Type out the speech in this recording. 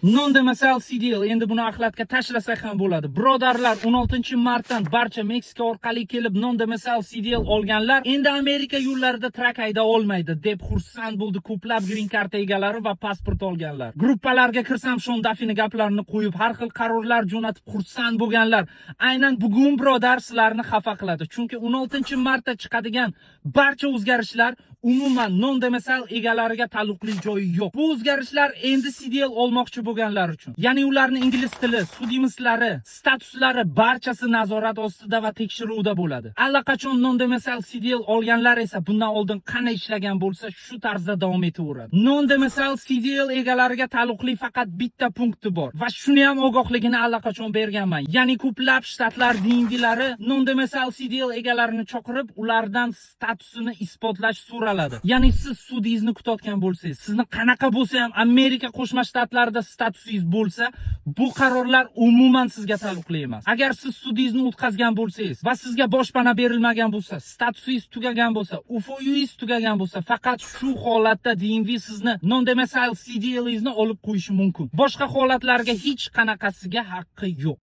Non-domicile CDL endi buni axlatga tashlasak ham bo'ladi. Birodarlar, 16-martdan barcha Meksika orqali kelib non-domicile CDL olganlar endi Amerika yo'llarida trak hayda olmaydi deb xursand bo'ldi ko'plab green card egalari va pasport olganlar. Gruppalarga kirsam shondafini gaplarni qo'yib, har xil qarorlar jo'natib xursand bo'lganlar. Aynan bugun birodar sizlarni xafa qiladi. Chunki 16-martda chiqadigan barcha o'zgarishlar umuman non-domicile egalariga taalluqli joyi yo'q. Bu o'zgarishlar endi CDL olmoqchi bo'lganlar uchun. Ya'ni ularning ingliz tili, sudimislari, statuslari barchasi nazorat ostida va tekshiruvda bo'ladi. Allaqachon non-domicile CDL olganlar esa bundan oldin qanday ishlagan bo'lsa, shu tarzda davom etaveradi. Non-domicile CDL egalariga taalluqli faqat bitta punkti bor va shuni ham ogohligini allaqachon berganman. Ya'ni ko'plab shtatlar DMVlari non-domicile CDL egalarini chaqirib, ulardan statusini isbotlash so'raladi. Ya'ni siz sudingizni kutayotgan bo'lsangiz, sizni qanaqa bo'lsa ham Amerika Qo'shma Shtatlarida statusingiz bo'lsa, bu qarorlar umuman sizga taalluqli emas. Agar siz sudingizni o'tkazgan bo'lsangiz va sizga boshpana berilmagan bo'lsa, statusingiz tugagan bo'lsa, UFOyingiz tugagan bo'lsa, faqat shu holatda DMV sizni non-domicile CDL'ingizni olib qo'yishi mumkin. Boshqa holatlarga hech qanaqasiga haqqi yo'q.